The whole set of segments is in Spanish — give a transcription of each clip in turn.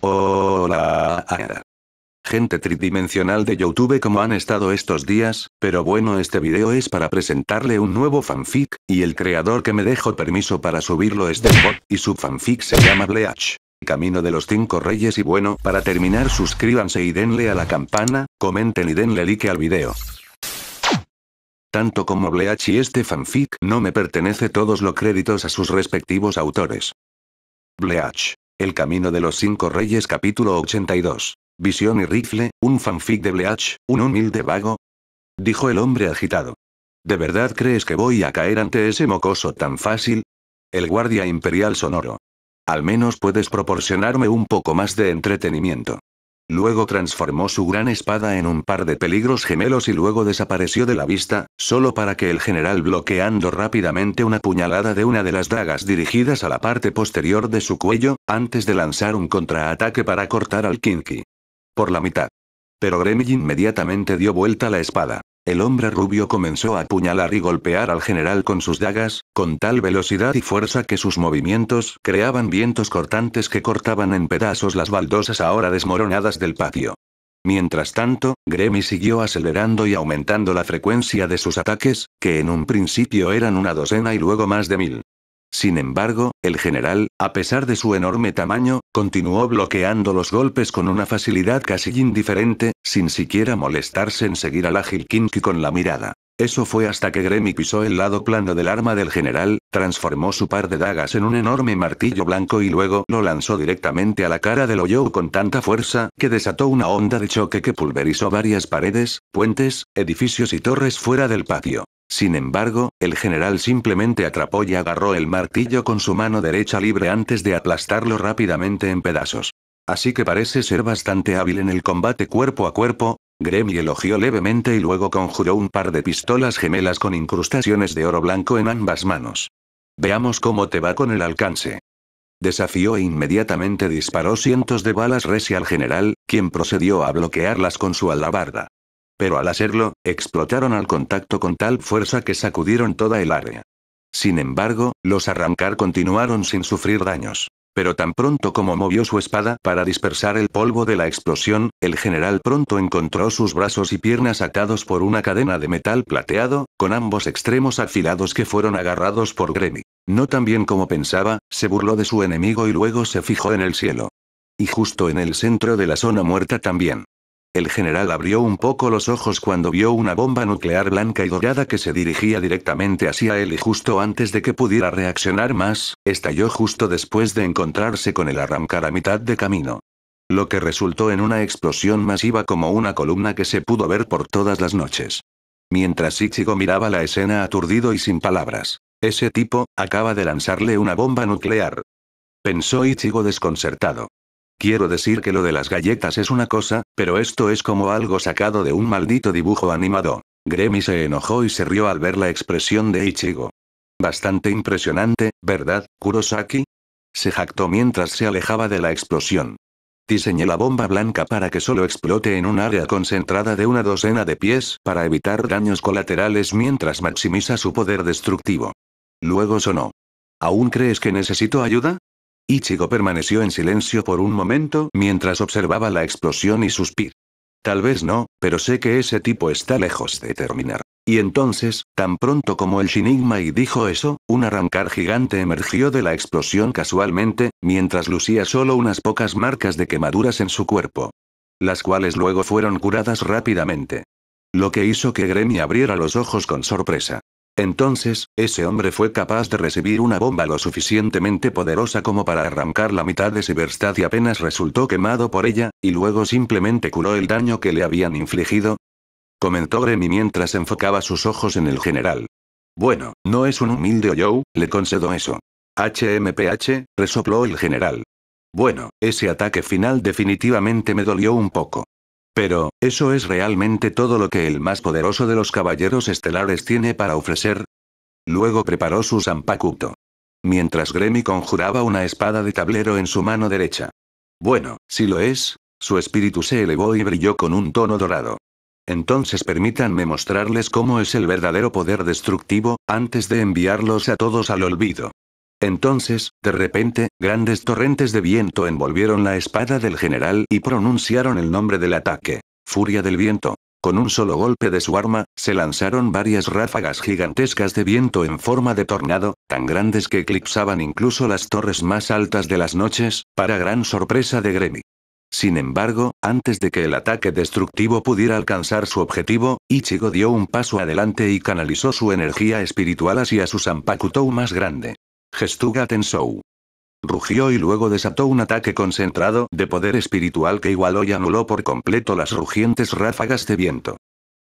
Hola. Gente tridimensional de YouTube, ¿cómo han estado estos días? Pero bueno, este video es para presentarle un nuevo fanfic, y el creador que me dejó permiso para subirlo es Delbot, y su fanfic se llama Bleach, Camino de los 5 Reyes. Y bueno, para terminar, suscríbanse y denle a la campana, comenten y denle like al video. Tanto como Bleach y este fanfic no me pertenece todos los créditos a sus respectivos autores. Bleach, El Camino de los 5 Reyes, capítulo 82. Visión y rifle, un fanfic de Bleach, un humilde vago. Dijo el hombre agitado. ¿De verdad crees que voy a caer ante ese mocoso tan fácil? El guardia imperial sonoro. Al menos puedes proporcionarme un poco más de entretenimiento. Luego transformó su gran espada en un par de peligros gemelos y luego desapareció de la vista, solo para que el general bloqueando rápidamente una puñalada de una de las dagas dirigidas a la parte posterior de su cuello, antes de lanzar un contraataque para cortar al Kinky por la mitad. Pero Gremlin inmediatamente dio vuelta la espada. El hombre rubio comenzó a apuñalar y golpear al general con sus dagas, con tal velocidad y fuerza que sus movimientos creaban vientos cortantes que cortaban en pedazos las baldosas ahora desmoronadas del patio. Mientras tanto, Gremlin siguió acelerando y aumentando la frecuencia de sus ataques, que en un principio eran una docena y luego más de 1000. Sin embargo, el general, a pesar de su enorme tamaño, continuó bloqueando los golpes con una facilidad casi indiferente, sin siquiera molestarse en seguir al ágil Kinky con la mirada. Eso fue hasta que Gremlin pisó el lado plano del arma del general, transformó su par de dagas en un enorme martillo blanco y luego lo lanzó directamente a la cara del Oyou con tanta fuerza que desató una onda de choque que pulverizó varias paredes, puentes, edificios y torres fuera del patio. Sin embargo, el general simplemente atrapó y agarró el martillo con su mano derecha libre antes de aplastarlo rápidamente en pedazos. Así que parece ser bastante hábil en el combate cuerpo a cuerpo. Gremlin elogió levemente y luego conjuró un par de pistolas gemelas con incrustaciones de oro blanco en ambas manos. Veamos cómo te va con el alcance. Desafió e inmediatamente disparó cientos de balas resi al general, quien procedió a bloquearlas con su alabarda. Pero al hacerlo, explotaron al contacto con tal fuerza que sacudieron toda el área. Sin embargo, los arrancar continuaron sin sufrir daños. Pero tan pronto como movió su espada para dispersar el polvo de la explosión, el general pronto encontró sus brazos y piernas atados por una cadena de metal plateado, con ambos extremos afilados que fueron agarrados por Gremlin. No tan bien como pensaba, se burló de su enemigo y luego se fijó en el cielo. Y justo en el centro de la zona muerta también. El general abrió un poco los ojos cuando vio una bomba nuclear blanca y dorada que se dirigía directamente hacia él y justo antes de que pudiera reaccionar más, estalló justo después de encontrarse con el arrancar a mitad de camino. Lo que resultó en una explosión masiva como una columna que se pudo ver por todas las noches. Mientras Ichigo miraba la escena aturdido y sin palabras. Ese tipo, acaba de lanzarle una bomba nuclear. Pensó Ichigo desconcertado. Quiero decir que lo de las galletas es una cosa, pero esto es como algo sacado de un maldito dibujo animado. Gremlin se enojó y se rió al ver la expresión de Ichigo. Bastante impresionante, ¿verdad, Kurosaki? Se jactó mientras se alejaba de la explosión. Diseñé la bomba blanca para que solo explote en un área concentrada de una docena de pies para evitar daños colaterales mientras maximiza su poder destructivo. Luego sonó. ¿Aún crees que necesito ayuda? Ichigo permaneció en silencio por un momento mientras observaba la explosión y suspiró. Tal vez no, pero sé que ese tipo está lejos de terminar. Y entonces, tan pronto como el Shinigami dijo eso, un arrancar gigante emergió de la explosión casualmente, mientras lucía solo unas pocas marcas de quemaduras en su cuerpo. Las cuales luego fueron curadas rápidamente. Lo que hizo que Gremlin abriera los ojos con sorpresa. Entonces, ese hombre fue capaz de recibir una bomba lo suficientemente poderosa como para arrancar la mitad de Cyberstad y apenas resultó quemado por ella, y luego simplemente curó el daño que le habían infligido. Comentó Gremlin mientras enfocaba sus ojos en el general. Bueno, no es un humilde Oyou, le concedo eso. HMPH, resopló el general. Bueno, ese ataque final definitivamente me dolió un poco. Pero, ¿eso es realmente todo lo que el más poderoso de los caballeros estelares tiene para ofrecer? Luego preparó su Zanpakuto. Mientras Gremlin conjuraba una espada de tablero en su mano derecha. Bueno, si lo es, su espíritu se elevó y brilló con un tono dorado. Entonces permítanme mostrarles cómo es el verdadero poder destructivo, antes de enviarlos a todos al olvido. Entonces, de repente, grandes torrentes de viento envolvieron la espada del general y pronunciaron el nombre del ataque. Furia del viento. Con un solo golpe de su arma, se lanzaron varias ráfagas gigantescas de viento en forma de tornado, tan grandes que eclipsaban incluso las torres más altas de las noches, para gran sorpresa de Gremi. Sin embargo, antes de que el ataque destructivo pudiera alcanzar su objetivo, Ichigo dio un paso adelante y canalizó su energía espiritual hacia su Zanpakutou más grande. Gestuga Tensou. Rugió y luego desató un ataque concentrado de poder espiritual que igualó y anuló por completo las rugientes ráfagas de viento.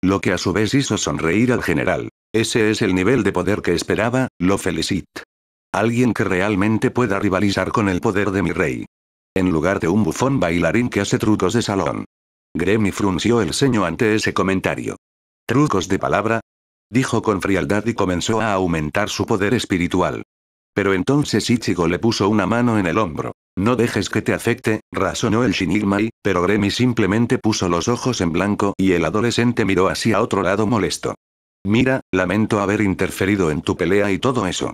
Lo que a su vez hizo sonreír al general. Ese es el nivel de poder que esperaba, lo felicito. Alguien que realmente pueda rivalizar con el poder de mi rey. En lugar de un bufón bailarín que hace trucos de salón. Gremi frunció el ceño ante ese comentario. ¿Trucos de palabra? Dijo con frialdad y comenzó a aumentar su poder espiritual. Pero entonces Ichigo le puso una mano en el hombro. No dejes que te afecte, razonó el Shinigami, pero Gremi simplemente puso los ojos en blanco y el adolescente miró hacia otro lado molesto. Mira, lamento haber interferido en tu pelea y todo eso.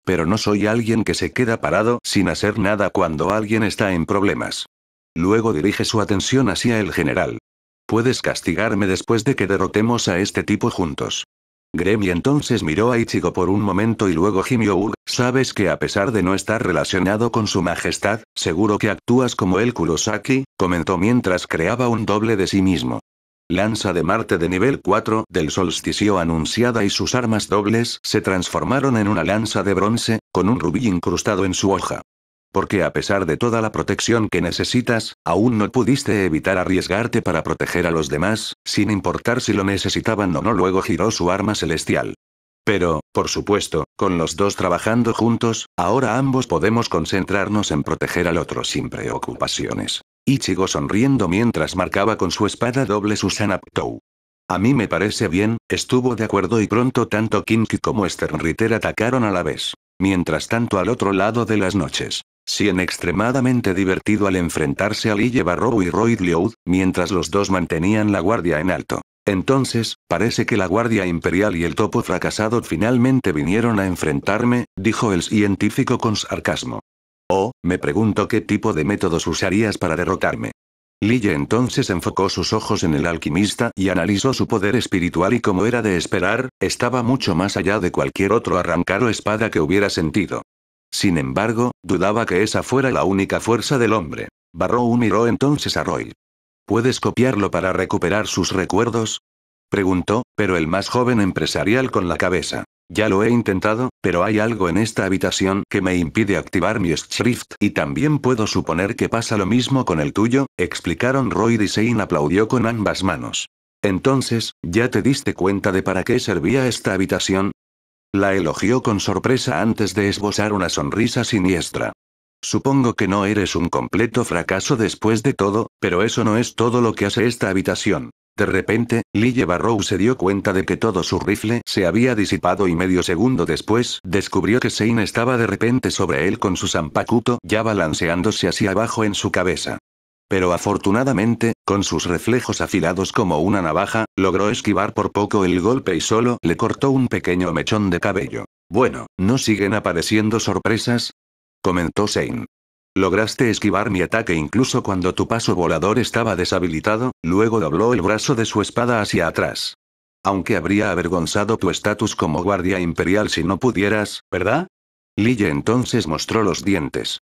Pero no soy alguien que se queda parado sin hacer nada cuando alguien está en problemas. Luego dirige su atención hacia el general. Puedes castigarme después de que derrotemos a este tipo juntos. Gremi entonces miró a Ichigo por un momento y luego gimió. Sabes que a pesar de no estar relacionado con su majestad, seguro que actúas como el Kurosaki, comentó mientras creaba un doble de sí mismo. Lanza de Marte de nivel 4 del solsticio anunciada y sus armas dobles se transformaron en una lanza de bronce, con un rubí incrustado en su hoja. Porque a pesar de toda la protección que necesitas, aún no pudiste evitar arriesgarte para proteger a los demás, sin importar si lo necesitaban o no. Luego giró su arma celestial. Pero, por supuesto, con los dos trabajando juntos, ahora ambos podemos concentrarnos en proteger al otro sin preocupaciones. Ichigo sonriendo mientras marcaba con su espada doble su Zanpakutou. A mí me parece bien, estuvo de acuerdo y pronto tanto Kinki como Sternritter atacaron a la vez. Mientras tanto al otro lado de las noches. Sien extremadamente divertido al enfrentarse a Lie Barrow y Royd Liu, mientras los dos mantenían la guardia en alto. Entonces, parece que la Guardia Imperial y el topo fracasado finalmente vinieron a enfrentarme, dijo el científico con sarcasmo. Oh, me pregunto qué tipo de métodos usarías para derrotarme. Lie entonces enfocó sus ojos en el alquimista y analizó su poder espiritual y como era de esperar, estaba mucho más allá de cualquier otro arrancar o espada que hubiera sentido. Sin embargo, dudaba que esa fuera la única fuerza del hombre. Barrow miró entonces a Roy. ¿Puedes copiarlo para recuperar sus recuerdos? Preguntó, pero el más joven empresarial con la cabeza. Ya lo he intentado, pero hay algo en esta habitación que me impide activar mi Schrift y también puedo suponer que pasa lo mismo con el tuyo, explicaron Roy y Sein aplaudió con ambas manos. Entonces, ¿ya te diste cuenta de para qué servía esta habitación? La elogió con sorpresa antes de esbozar una sonrisa siniestra. Supongo que no eres un completo fracaso después de todo, pero eso no es todo lo que hace esta habitación. De repente, Lie Barrow se dio cuenta de que todo su rifle se había disipado y medio segundo después descubrió que Sein estaba de repente sobre él con su Zanpakuto ya balanceándose hacia abajo en su cabeza. Pero afortunadamente, con sus reflejos afilados como una navaja, logró esquivar por poco el golpe y solo le cortó un pequeño mechón de cabello. Bueno, ¿no siguen apareciendo sorpresas? Comentó Sein. Lograste esquivar mi ataque incluso cuando tu paso volador estaba deshabilitado, luego dobló el brazo de su espada hacia atrás. Aunque habría avergonzado tu estatus como guardia imperial si no pudieras, ¿verdad? Lie entonces mostró los dientes.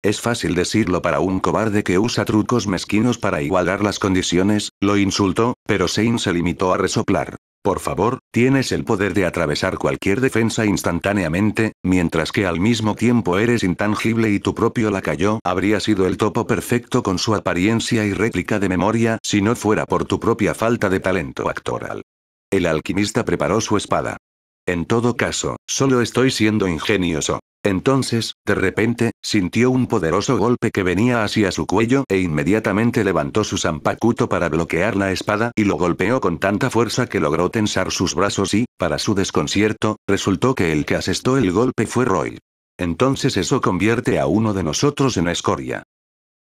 Es fácil decirlo para un cobarde que usa trucos mezquinos para igualar las condiciones, lo insultó, pero Sein se limitó a resoplar. Por favor, tienes el poder de atravesar cualquier defensa instantáneamente, mientras que al mismo tiempo eres intangible y tu propio lacayo habría sido el topo perfecto con su apariencia y réplica de memoria si no fuera por tu propia falta de talento actoral. El alquimista preparó su espada. En todo caso, solo estoy siendo ingenioso. Entonces, de repente, sintió un poderoso golpe que venía hacia su cuello e inmediatamente levantó su Zanpakuto para bloquear la espada y lo golpeó con tanta fuerza que logró tensar sus brazos y, para su desconcierto, resultó que el que asestó el golpe fue Roy. Entonces eso convierte a uno de nosotros en escoria.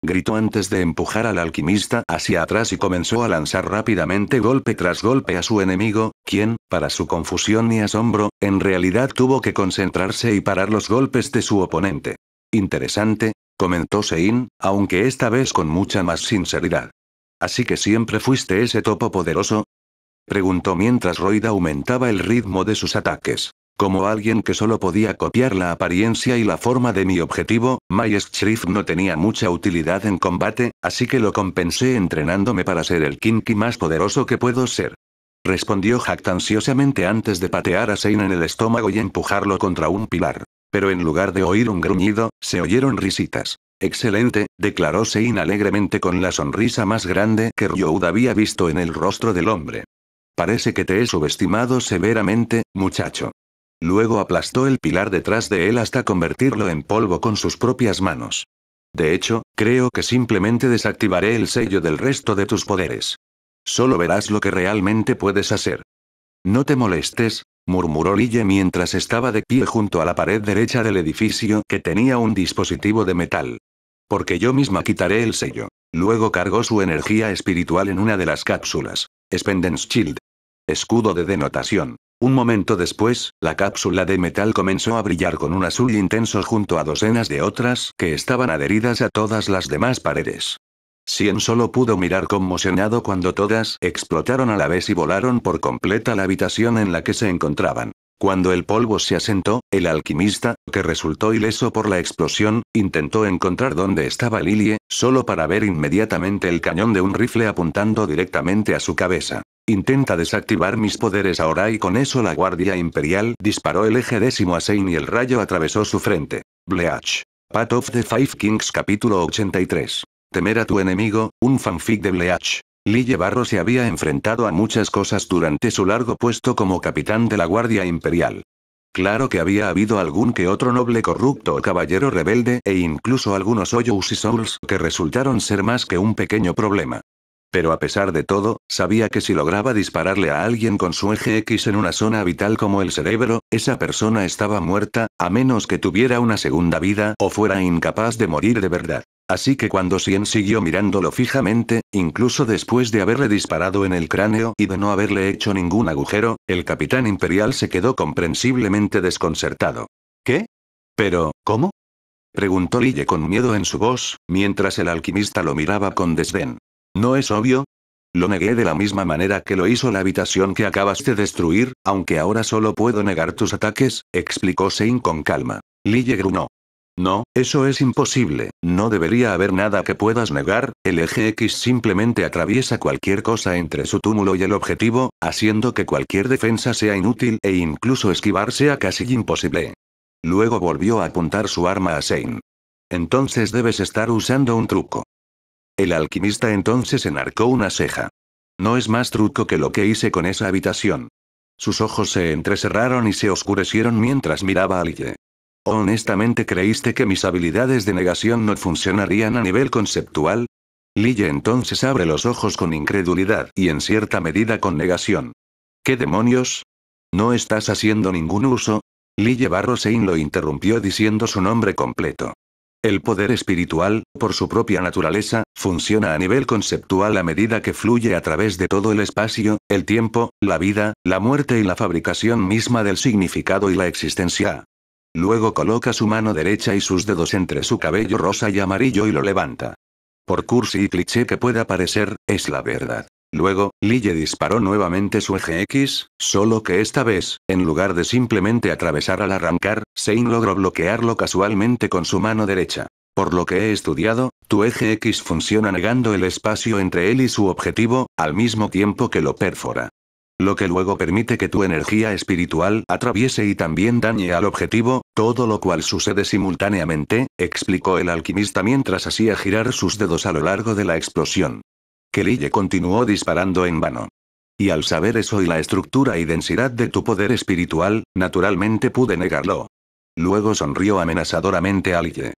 gritó antes de empujar al alquimista hacia atrás y comenzó a lanzar rápidamente golpe tras golpe a su enemigo, quien, para su confusión y asombro, en realidad tuvo que concentrarse y parar los golpes de su oponente. Interesante, comentó Sein, aunque esta vez con mucha más sinceridad. ¿Así que siempre fuiste ese topo poderoso? Preguntó mientras Royd aumentaba el ritmo de sus ataques. Como alguien que solo podía copiar la apariencia y la forma de mi objetivo, Maestchrift no tenía mucha utilidad en combate, así que lo compensé entrenándome para ser el Kinky más poderoso que puedo ser. Respondió jactanciosamente antes de patear a Sein en el estómago y empujarlo contra un pilar. Pero en lugar de oír un gruñido, se oyeron risitas. Excelente, declaró Sein alegremente con la sonrisa más grande que Ryou había visto en el rostro del hombre. Parece que te he subestimado severamente, muchacho. Luego aplastó el pilar detrás de él hasta convertirlo en polvo con sus propias manos. De hecho, creo que simplemente desactivaré el sello del resto de tus poderes. Solo verás lo que realmente puedes hacer. No te molestes, murmuró Lille mientras estaba de pie junto a la pared derecha del edificio que tenía un dispositivo de metal. Porque yo misma quitaré el sello. Luego cargó su energía espiritual en una de las cápsulas. Spendence Shield. Escudo de denotación. Un momento después, la cápsula de metal comenzó a brillar con un azul intenso junto a docenas de otras que estaban adheridas a todas las demás paredes. Sien solo pudo mirar conmocionado cuando todas explotaron a la vez y volaron por completa la habitación en la que se encontraban. Cuando el polvo se asentó, el alquimista, que resultó ileso por la explosión, intentó encontrar dónde estaba Lilie, solo para ver inmediatamente el cañón de un rifle apuntando directamente a su cabeza. Intenta desactivar mis poderes ahora y con eso la Guardia Imperial disparó el eje décimo a Sein y el rayo atravesó su frente. Bleach. Path of the Five Kings capítulo 83. Temer a tu enemigo, un fanfic de Bleach. Lille Barro se había enfrentado a muchas cosas durante su largo puesto como capitán de la Guardia Imperial. Claro que había habido algún que otro noble corrupto o caballero rebelde e incluso algunos Hoyous y Souls que resultaron ser más que un pequeño problema. Pero a pesar de todo, sabía que si lograba dispararle a alguien con su eje X en una zona vital como el cerebro, esa persona estaba muerta, a menos que tuviera una segunda vida o fuera incapaz de morir de verdad. Así que cuando Sien siguió mirándolo fijamente, incluso después de haberle disparado en el cráneo y de no haberle hecho ningún agujero, el capitán imperial se quedó comprensiblemente desconcertado. ¿Qué? ¿Pero, cómo? Preguntó Lille con miedo en su voz, mientras el alquimista lo miraba con desdén. ¿No es obvio? Lo negué de la misma manera que lo hizo la habitación que acabas de destruir, aunque ahora solo puedo negar tus ataques, explicó Sein con calma. Lille gruñó. No, eso es imposible, no debería haber nada que puedas negar, el eje X simplemente atraviesa cualquier cosa entre su túmulo y el objetivo, haciendo que cualquier defensa sea inútil e incluso esquivar sea casi imposible. Luego volvió a apuntar su arma a Sein. Entonces debes estar usando un truco. El alquimista entonces enarcó una ceja. No es más truco que lo que hice con esa habitación. Sus ojos se entrecerraron y se oscurecieron mientras miraba a Lille. ¿Honestamente creíste que mis habilidades de negación no funcionarían a nivel conceptual? Lille entonces abre los ojos con incredulidad y en cierta medida con negación. ¿Qué demonios? ¿No estás haciendo ningún uso? Lille Barro Sein lo interrumpió diciendo su nombre completo. El poder espiritual, por su propia naturaleza, funciona a nivel conceptual a medida que fluye a través de todo el espacio, el tiempo, la vida, la muerte y la fabricación misma del significado y la existencia. Luego coloca su mano derecha y sus dedos entre su cabello rosa y amarillo y lo levanta. Por cursi y cliché que pueda parecer, es la verdad. Luego, Lille disparó nuevamente su eje X, solo que esta vez, en lugar de simplemente atravesar al arrancar, Sein logró bloquearlo casualmente con su mano derecha. Por lo que he estudiado, tu eje X funciona negando el espacio entre él y su objetivo, al mismo tiempo que lo perfora. Lo que luego permite que tu energía espiritual atraviese y también dañe al objetivo, todo lo cual sucede simultáneamente, explicó el alquimista mientras hacía girar sus dedos a lo largo de la explosión. Que Lille continuó disparando en vano. Y al saber eso y la estructura y densidad de tu poder espiritual, naturalmente pude negarlo. Luego sonrió amenazadoramente a Lille.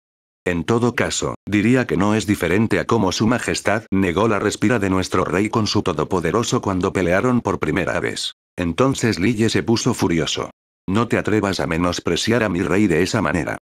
En todo caso, diría que no es diferente a cómo su majestad negó la respira de nuestro rey con su todopoderoso cuando pelearon por primera vez. Entonces Lille se puso furioso. No te atrevas a menospreciar a mi rey de esa manera.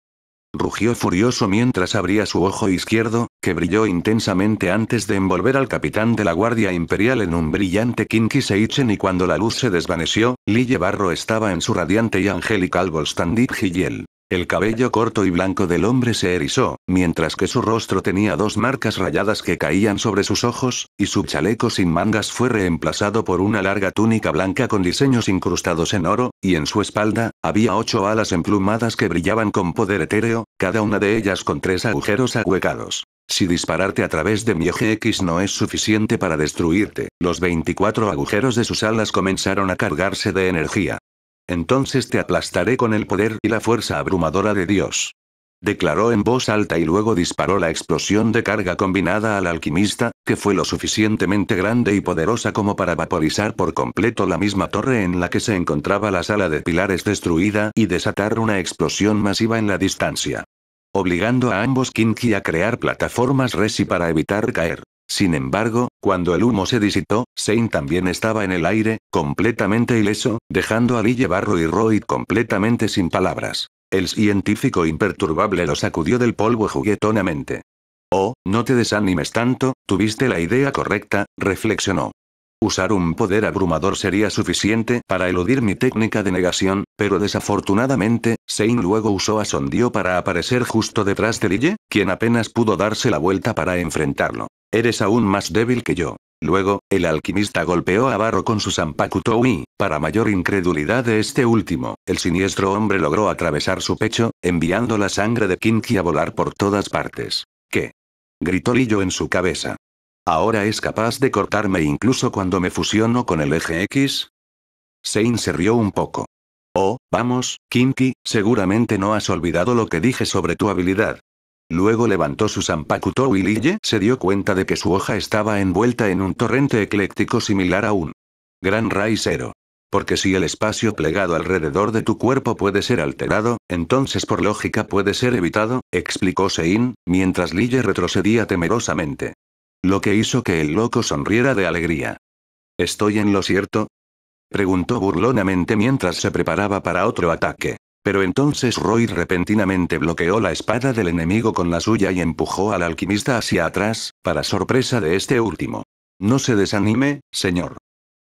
Rugió furioso mientras abría su ojo izquierdo, que brilló intensamente antes de envolver al capitán de la Guardia Imperial en un brillante Kinki Seichen, y cuando la luz se desvaneció, Lille Barro estaba en su radiante y angelical Volstandip Hiyel. El cabello corto y blanco del hombre se erizó, mientras que su rostro tenía dos marcas rayadas que caían sobre sus ojos, y su chaleco sin mangas fue reemplazado por una larga túnica blanca con diseños incrustados en oro, y en su espalda, había 8 alas emplumadas que brillaban con poder etéreo, cada una de ellas con 3 agujeros ahuecados. Si dispararte a través de mi eje X no es suficiente para destruirte, los 24 agujeros de sus alas comenzaron a cargarse de energía. Entonces te aplastaré con el poder y la fuerza abrumadora de Dios. Declaró en voz alta y luego disparó la explosión de carga combinada al alquimista, que fue lo suficientemente grande y poderosa como para vaporizar por completo la misma torre en la que se encontraba la sala de pilares destruida y desatar una explosión masiva en la distancia, obligando a ambos Kinki a crear plataformas resi para evitar caer. Sin embargo, cuando el humo se disipó, Sein también estaba en el aire, completamente ileso, dejando a Lille Barro y Royd completamente sin palabras. El científico imperturbable lo sacudió del polvo juguetonamente. Oh, no te desanimes tanto, tuviste la idea correcta, reflexionó. Usar un poder abrumador sería suficiente para eludir mi técnica de negación, pero desafortunadamente, Sein luego usó a Sondio para aparecer justo detrás de Lille, quien apenas pudo darse la vuelta para enfrentarlo. Eres aún más débil que yo. Luego, el alquimista golpeó a Barro con su Zanpakutou y, para mayor incredulidad de este último, el siniestro hombre logró atravesar su pecho, enviando la sangre de Kinki a volar por todas partes. ¿Qué? Gritó Lillo en su cabeza. ¿Ahora es capaz de cortarme incluso cuando me fusiono con el eje X? Sein se rió un poco. Oh, vamos, Kinki, seguramente no has olvidado lo que dije sobre tu habilidad. Luego levantó su Zanpakutou y Lille se dio cuenta de que su hoja estaba envuelta en un torrente ecléctico similar a un gran raíz. Porque si el espacio plegado alrededor de tu cuerpo puede ser alterado, entonces por lógica puede ser evitado, explicó Sein, mientras Lille retrocedía temerosamente. Lo que hizo que el loco sonriera de alegría. ¿Estoy en lo cierto?, preguntó burlonamente mientras se preparaba para otro ataque. Pero entonces Roy repentinamente bloqueó la espada del enemigo con la suya y empujó al alquimista hacia atrás, para sorpresa de este último. No se desanime, señor,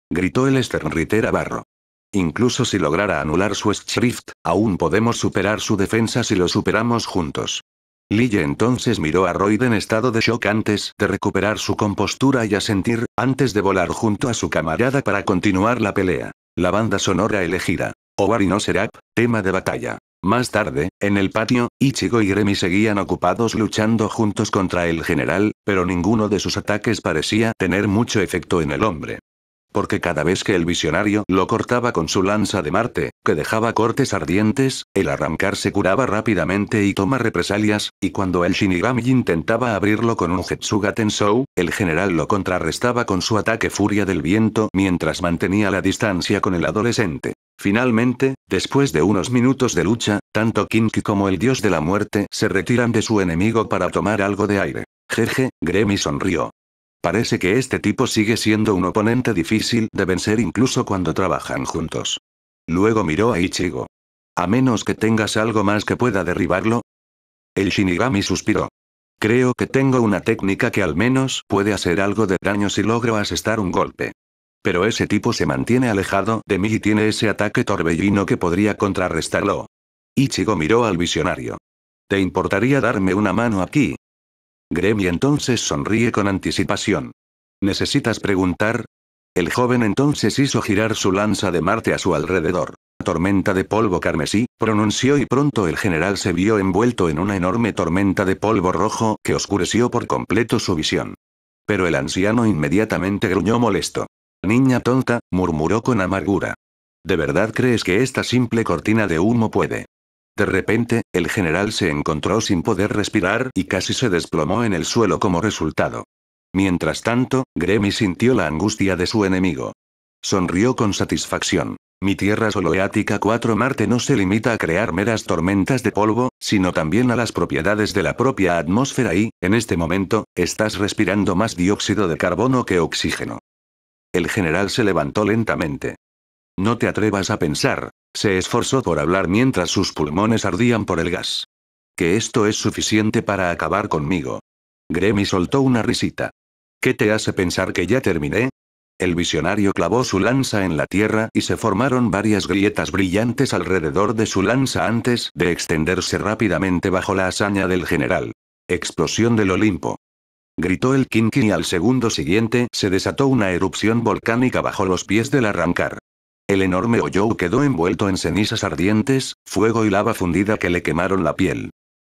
gritó el Sternritter Barro. Incluso si lograra anular su Schrift, aún podemos superar su defensa si lo superamos juntos. Lille entonces miró a Royd en estado de shock antes de recuperar su compostura y asentir, antes de volar junto a su camarada para continuar la pelea. La banda sonora elegida. Owari no Seraph, tema de batalla. Más tarde, en el patio, Ichigo y Gremi seguían ocupados luchando juntos contra el general, pero ninguno de sus ataques parecía tener mucho efecto en el hombre. Porque cada vez que el visionario lo cortaba con su lanza de Marte, que dejaba cortes ardientes, el arrancar se curaba rápidamente y toma represalias, y cuando el Shinigami intentaba abrirlo con un Getsuga Tensou, el general lo contrarrestaba con su ataque Furia del Viento mientras mantenía la distancia con el adolescente. Finalmente, después de unos minutos de lucha, tanto Kinki como el dios de la muerte se retiran de su enemigo para tomar algo de aire. Jeje, Gremi sonrió. Parece que este tipo sigue siendo un oponente difícil de vencer incluso cuando trabajan juntos. Luego miró a Ichigo. A menos que tengas algo más que pueda derribarlo. El Shinigami suspiró. Creo que tengo una técnica que al menos puede hacer algo de daño si logro asestar un golpe. Pero ese tipo se mantiene alejado de mí y tiene ese ataque torbellino que podría contrarrestarlo. Ichigo miró al visionario. ¿Te importaría darme una mano aquí? Gremi entonces sonríe con anticipación. ¿Necesitas preguntar? El joven entonces hizo girar su lanza de Marte a su alrededor. Tormenta de polvo carmesí, pronunció, y pronto el general se vio envuelto en una enorme tormenta de polvo rojo que oscureció por completo su visión. Pero el anciano inmediatamente gruñó molesto. Niña tonta, murmuró con amargura. ¿De verdad crees que esta simple cortina de humo puede? De repente, el general se encontró sin poder respirar y casi se desplomó en el suelo como resultado. Mientras tanto, Gremi sintió la angustia de su enemigo. Sonrió con satisfacción. Mi tierra soloeática 4 Marte no se limita a crear meras tormentas de polvo, sino también a las propiedades de la propia atmósfera y, en este momento, estás respirando más dióxido de carbono que oxígeno. El general se levantó lentamente. No te atrevas a pensar. Se esforzó por hablar mientras sus pulmones ardían por el gas. Que esto es suficiente para acabar conmigo. Gremi soltó una risita. ¿Qué te hace pensar que ya terminé? El visionario clavó su lanza en la tierra y se formaron varias grietas brillantes alrededor de su lanza antes de extenderse rápidamente bajo la hazaña del general. Explosión del Olimpo. Gritó el Kinky y al segundo siguiente se desató una erupción volcánica bajo los pies del arrancar. El enorme Oyou quedó envuelto en cenizas ardientes, fuego y lava fundida que le quemaron la piel.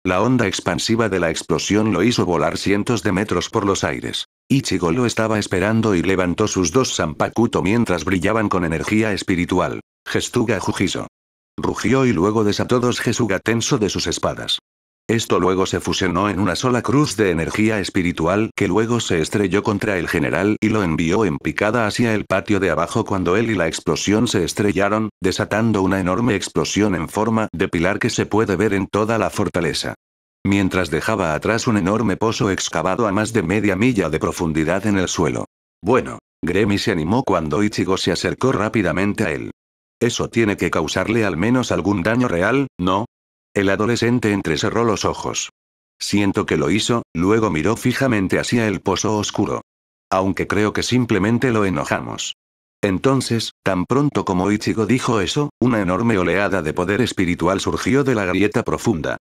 La onda expansiva de la explosión lo hizo volar cientos de metros por los aires. Ichigo lo estaba esperando y levantó sus dos Zanpakuto mientras brillaban con energía espiritual. Gestuga Jujiso. Rugió y luego desató dos Gesuga Tenso de sus espadas. Esto luego se fusionó en una sola cruz de energía espiritual que luego se estrelló contra el general y lo envió en picada hacia el patio de abajo cuando él y la explosión se estrellaron, desatando una enorme explosión en forma de pilar que se puede ver en toda la fortaleza. Mientras dejaba atrás un enorme pozo excavado a más de media milla de profundidad en el suelo. Bueno, Gremi se animó cuando Ichigo se acercó rápidamente a él. Eso tiene que causarle al menos algún daño real, ¿no? El adolescente entrecerró los ojos. Siento que lo hizo, luego miró fijamente hacia el pozo oscuro. Aunque creo que simplemente lo enojamos. Entonces, tan pronto como Ichigo dijo eso, una enorme oleada de poder espiritual surgió de la grieta profunda.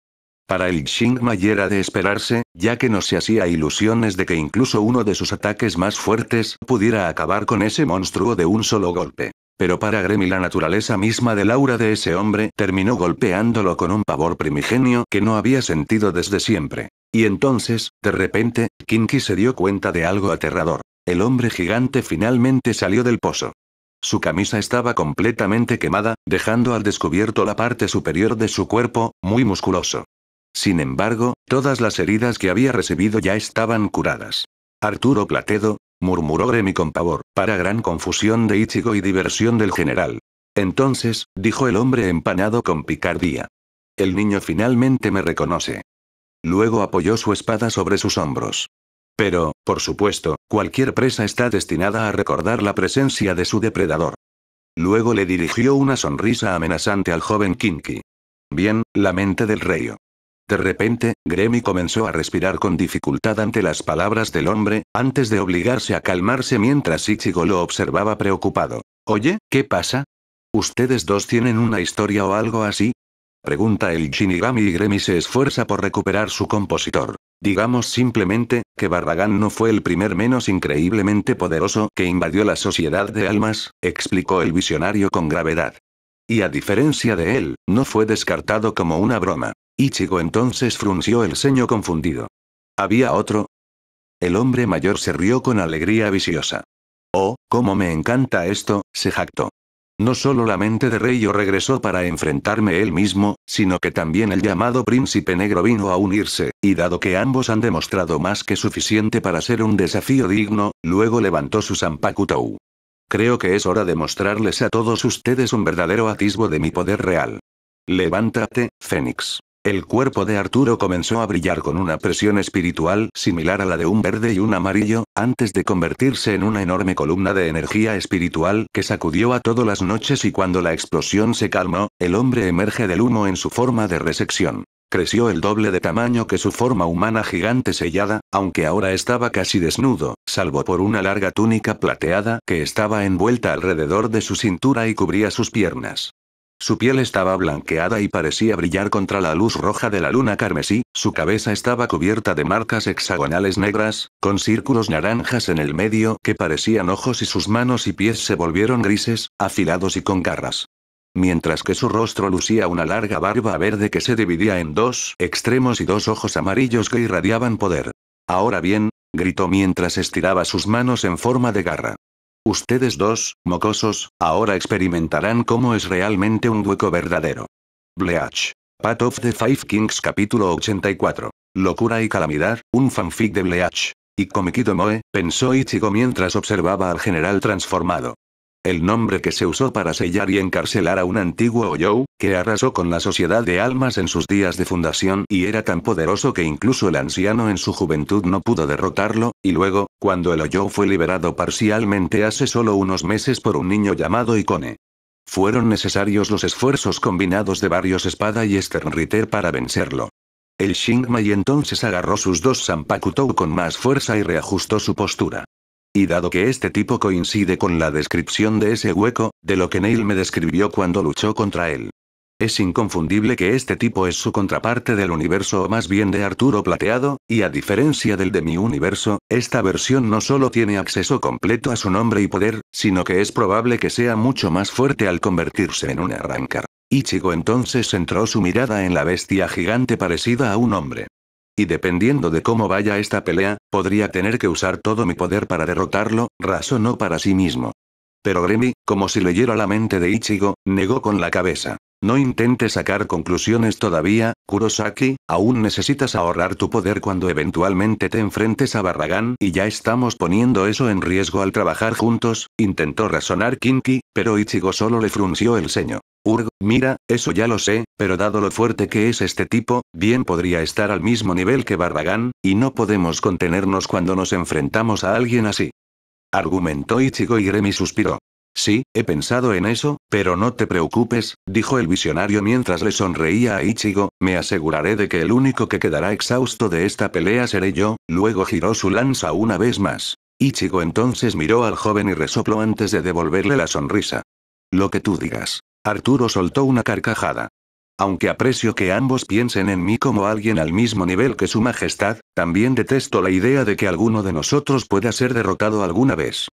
Para el Xingmai era de esperarse, ya que no se hacía ilusiones de que incluso uno de sus ataques más fuertes pudiera acabar con ese monstruo de un solo golpe. Pero para Gremi la naturaleza misma del aura de ese hombre terminó golpeándolo con un pavor primigenio que no había sentido desde siempre. Y entonces, de repente, Kinky se dio cuenta de algo aterrador. El hombre gigante finalmente salió del pozo. Su camisa estaba completamente quemada, dejando al descubierto la parte superior de su cuerpo, muy musculoso. Sin embargo, todas las heridas que había recibido ya estaban curadas. Arturo Platedo, murmuró Gremi con pavor, para gran confusión de Ichigo y diversión del general. Entonces, dijo el hombre empanado con picardía. El niño finalmente me reconoce. Luego apoyó su espada sobre sus hombros. Pero, por supuesto, cualquier presa está destinada a recordar la presencia de su depredador. Luego le dirigió una sonrisa amenazante al joven Kinky. Bien, la mente del rey. De repente, Gremi comenzó a respirar con dificultad ante las palabras del hombre, antes de obligarse a calmarse mientras Ichigo lo observaba preocupado. Oye, ¿qué pasa? ¿Ustedes dos tienen una historia o algo así? Pregunta el Shinigami y Gremi se esfuerza por recuperar su compositor. Digamos simplemente, que Barragán no fue el primer menos increíblemente poderoso que invadió la sociedad de almas, explicó el visionario con gravedad. Y a diferencia de él, no fue descartado como una broma. Ichigo entonces frunció el ceño confundido. ¿Había otro? El hombre mayor se rió con alegría viciosa. Oh, cómo me encanta esto, se jactó. No solo la mente de Reio regresó para enfrentarme él mismo, sino que también el llamado príncipe negro vino a unirse, y dado que ambos han demostrado más que suficiente para ser un desafío digno, luego levantó su Zanpakutou. Creo que es hora de mostrarles a todos ustedes un verdadero atisbo de mi poder real. Levántate, Fénix. El cuerpo de Arturo comenzó a brillar con una presión espiritual similar a la de un verde y un amarillo, antes de convertirse en una enorme columna de energía espiritual que sacudió a todas las noches y cuando la explosión se calmó, el hombre emerge del humo en su forma de resección. Creció el doble de tamaño que su forma humana gigante sellada, aunque ahora estaba casi desnudo, salvo por una larga túnica plateada que estaba envuelta alrededor de su cintura y cubría sus piernas. Su piel estaba blanqueada y parecía brillar contra la luz roja de la luna carmesí, su cabeza estaba cubierta de marcas hexagonales negras, con círculos naranjas en el medio que parecían ojos y sus manos y pies se volvieron grises, afilados y con garras. Mientras que su rostro lucía una larga barba verde que se dividía en dos extremos y dos ojos amarillos que irradiaban poder. Ahora bien, gritó mientras estiraba sus manos en forma de garra. Ustedes dos, mocosos, ahora experimentarán cómo es realmente un hueco verdadero. Bleach. Path of the Five Kings capítulo 84. Locura y calamidad, un fanfic de Bleach. Y Komikido Moe, pensó Ichigo mientras observaba al general transformado. El nombre que se usó para sellar y encarcelar a un antiguo Oyou, que arrasó con la sociedad de almas en sus días de fundación y era tan poderoso que incluso el anciano en su juventud no pudo derrotarlo, y luego, cuando el Oyou fue liberado parcialmente hace solo unos meses por un niño llamado Ikone. Fueron necesarios los esfuerzos combinados de varios Espada y Sternritter para vencerlo. El Xingmei entonces agarró sus dos Zanpakutou con más fuerza y reajustó su postura. Y dado que este tipo coincide con la descripción de ese hueco, de lo que Neil me describió cuando luchó contra él. Es inconfundible que este tipo es su contraparte del universo o más bien de Arturo Plateado, y a diferencia del de mi universo, esta versión no solo tiene acceso completo a su nombre y poder, sino que es probable que sea mucho más fuerte al convertirse en un arrancar. Ichigo entonces centró su mirada en la bestia gigante parecida a un hombre. Y dependiendo de cómo vaya esta pelea, podría tener que usar todo mi poder para derrotarlo, razonó para sí mismo. Pero Gremi, como si leyera la mente de Ichigo, negó con la cabeza. No intentes sacar conclusiones todavía, Kurosaki, aún necesitas ahorrar tu poder cuando eventualmente te enfrentes a Barragán y ya estamos poniendo eso en riesgo al trabajar juntos, intentó razonar Kinki, pero Ichigo solo le frunció el ceño. Mira, eso ya lo sé, pero dado lo fuerte que es este tipo, bien podría estar al mismo nivel que Barragán, y no podemos contenernos cuando nos enfrentamos a alguien así. Argumentó Ichigo y Gremi suspiró. Sí, he pensado en eso, pero no te preocupes, dijo el visionario mientras le sonreía a Ichigo, me aseguraré de que el único que quedará exhausto de esta pelea seré yo, luego giró su lanza una vez más. Ichigo entonces miró al joven y resopló antes de devolverle la sonrisa. Lo que tú digas. Arturo soltó una carcajada. Aunque aprecio que ambos piensen en mí como alguien al mismo nivel que su majestad, también detesto la idea de que alguno de nosotros pueda ser derrotado alguna vez.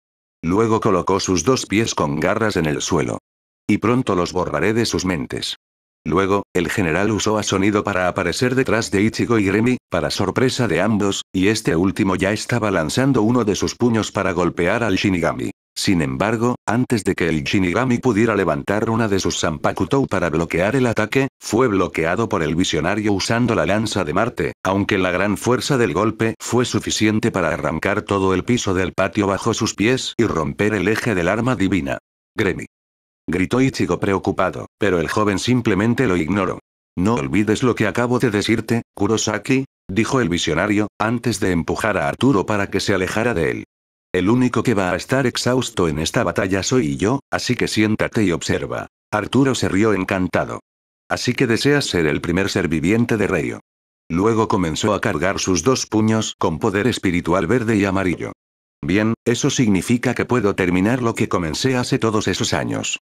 Luego colocó sus dos pies con garras en el suelo. Y pronto los borraré de sus mentes. Luego, el general usó a sonido para aparecer detrás de Ichigo y Gremi, para sorpresa de ambos, y este último ya estaba lanzando uno de sus puños para golpear al Shinigami. Sin embargo, antes de que el Shinigami pudiera levantar una de sus Zanpakutou para bloquear el ataque, fue bloqueado por el visionario usando la lanza de Marte, aunque la gran fuerza del golpe fue suficiente para arrancar todo el piso del patio bajo sus pies y romper el eje del arma divina. Gremi. Gritó Ichigo preocupado, pero el joven simplemente lo ignoró. No olvides lo que acabo de decirte, Kurosaki, dijo el visionario, antes de empujar a Arturo para que se alejara de él. El único que va a estar exhausto en esta batalla soy yo, así que siéntate y observa. Arturo se rió encantado. Así que deseas ser el primer ser viviente de Reio. Luego comenzó a cargar sus dos puños con poder espiritual verde y amarillo. Bien, eso significa que puedo terminar lo que comencé hace todos esos años.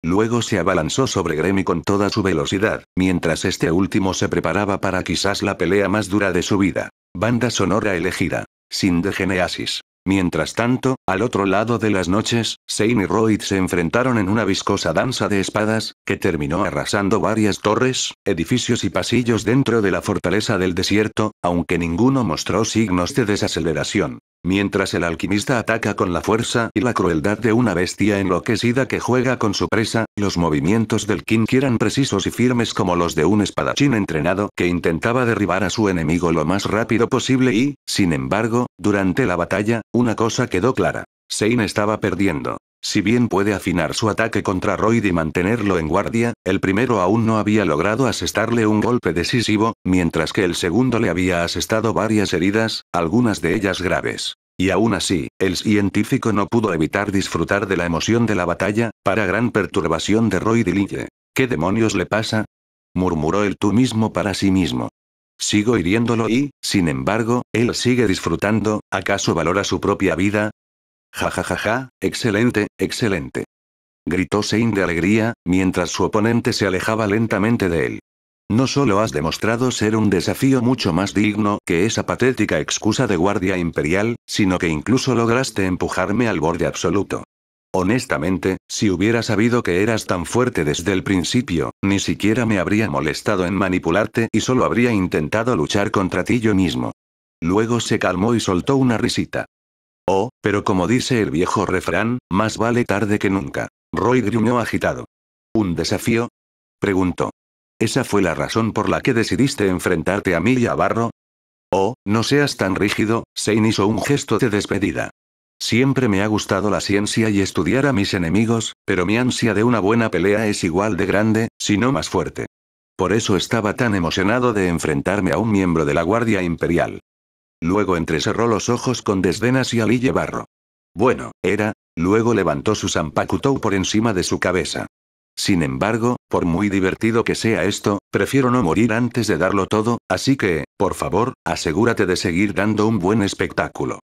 Luego se abalanzó sobre Gremi con toda su velocidad, mientras este último se preparaba para quizás la pelea más dura de su vida. Banda sonora elegida. Sin de Genesis. Mientras tanto, al otro lado de las noches, Sein y Royd se enfrentaron en una viscosa danza de espadas, que terminó arrasando varias torres, edificios y pasillos dentro de la fortaleza del desierto, aunque ninguno mostró signos de desaceleración. Mientras el alquimista ataca con la fuerza y la crueldad de una bestia enloquecida que juega con su presa, los movimientos del Kinki eran precisos y firmes como los de un espadachín entrenado que intentaba derribar a su enemigo lo más rápido posible y, sin embargo, durante la batalla, una cosa quedó clara. Sein estaba perdiendo. Si bien puede afinar su ataque contra Royd y mantenerlo en guardia, el primero aún no había logrado asestarle un golpe decisivo, mientras que el segundo le había asestado varias heridas, algunas de ellas graves. Y aún así, el científico no pudo evitar disfrutar de la emoción de la batalla, para gran perturbación de Royd y Lille. ¿Qué demonios le pasa?, murmuró él tú mismo para sí mismo. Sigo hiriéndolo y, sin embargo, él sigue disfrutando, ¿acaso valora su propia vida? Ja ja ja ja, excelente, excelente. Gritó Sein de alegría, mientras su oponente se alejaba lentamente de él. No solo has demostrado ser un desafío mucho más digno que esa patética excusa de guardia imperial, sino que incluso lograste empujarme al borde absoluto. Honestamente, si hubiera sabido que eras tan fuerte desde el principio, ni siquiera me habría molestado en manipularte y solo habría intentado luchar contra ti yo mismo. Luego se calmó y soltó una risita. Oh, pero como dice el viejo refrán, más vale tarde que nunca. Roy gruñó agitado. ¿Un desafío?, preguntó. ¿Esa fue la razón por la que decidiste enfrentarte a mí y a Barro? Oh, no seas tan rígido, Sein hizo un gesto de despedida. Siempre me ha gustado la ciencia y estudiar a mis enemigos, pero mi ansia de una buena pelea es igual de grande, si no más fuerte. Por eso estaba tan emocionado de enfrentarme a un miembro de la Guardia Imperial. Luego entrecerró los ojos con desdén hacia Lille Barro. Bueno, luego levantó su Zanpakutou por encima de su cabeza. Sin embargo, por muy divertido que sea esto, prefiero no morir antes de darlo todo, así que, por favor, asegúrate de seguir dando un buen espectáculo.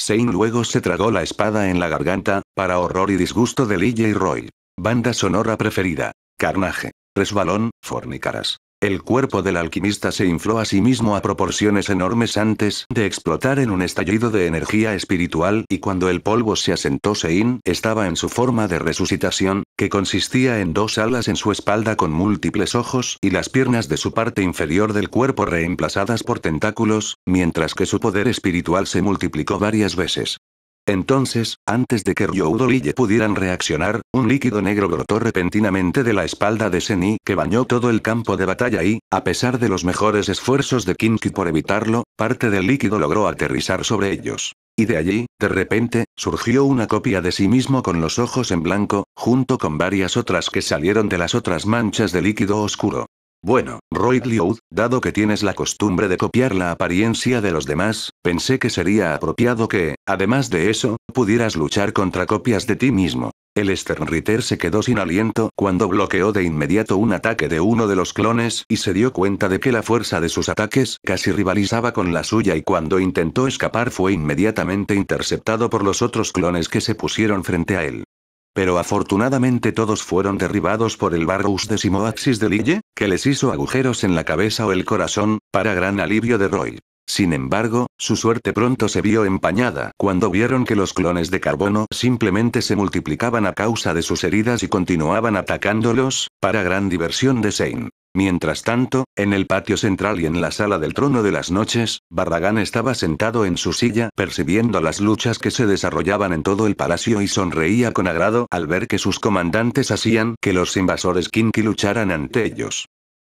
Zane luego se tragó la espada en la garganta, para horror y disgusto de Lille y Roy. Banda sonora preferida. Carnage. Resbalón, fornicaras. El cuerpo del alquimista se infló a sí mismo a proporciones enormes antes de explotar en un estallido de energía espiritual y cuando el polvo se asentó Zane estaba en su forma de resucitación, que consistía en dos alas en su espalda con múltiples ojos y las piernas de su parte inferior del cuerpo reemplazadas por tentáculos, mientras que su poder espiritual se multiplicó varias veces. Entonces, antes de que Ryudo y Lille pudieran reaccionar, un líquido negro brotó repentinamente de la espalda de Zeni que bañó todo el campo de batalla y, a pesar de los mejores esfuerzos de Kinky por evitarlo, parte del líquido logró aterrizar sobre ellos. Y de allí, de repente, surgió una copia de sí mismo con los ojos en blanco, junto con varias otras que salieron de las otras manchas de líquido oscuro. Bueno, Roy Liu, dado que tienes la costumbre de copiar la apariencia de los demás, pensé que sería apropiado que, además de eso, pudieras luchar contra copias de ti mismo. El Sternritter se quedó sin aliento cuando bloqueó de inmediato un ataque de uno de los clones y se dio cuenta de que la fuerza de sus ataques casi rivalizaba con la suya y cuando intentó escapar fue inmediatamente interceptado por los otros clones que se pusieron frente a él. Pero afortunadamente todos fueron derribados por el Varus de Simoaxis de Lille, que les hizo agujeros en la cabeza o el corazón, para gran alivio de Roy. Sin embargo, su suerte pronto se vio empañada cuando vieron que los clones de carbono simplemente se multiplicaban a causa de sus heridas y continuaban atacándolos, para gran diversión de Zane. Mientras tanto, en el patio central y en la sala del trono de las noches, Barragán estaba sentado en su silla percibiendo las luchas que se desarrollaban en todo el palacio y sonreía con agrado al ver que sus comandantes hacían que los invasores Kinky lucharan ante ellos.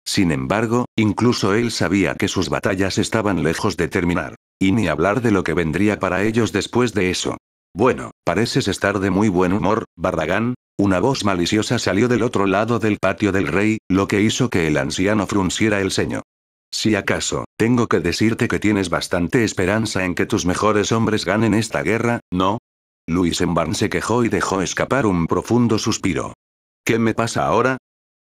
Sin embargo, incluso él sabía que sus batallas estaban lejos de terminar. Y ni hablar de lo que vendría para ellos después de eso. Bueno, pareces estar de muy buen humor, Barragán. Una voz maliciosa salió del otro lado del patio del rey, lo que hizo que el anciano frunciera el ceño. Si acaso, tengo que decirte que tienes bastante esperanza en que tus mejores hombres ganen esta guerra, ¿no? Luis Embarn se quejó y dejó escapar un profundo suspiro. ¿Qué me pasa ahora?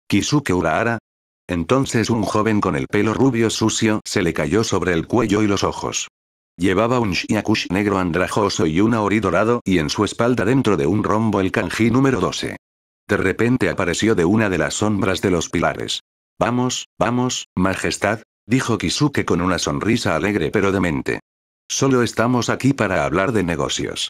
¿Kisuke Urahara? Entonces un joven con el pelo rubio sucio se le cayó sobre el cuello y los ojos. Llevaba un shiakush negro andrajoso y un ori dorado y en su espalda dentro de un rombo el kanji número 12. De repente apareció de una de las sombras de los pilares. Vamos, majestad, dijo Kisuke con una sonrisa alegre pero demente. Solo estamos aquí para hablar de negocios.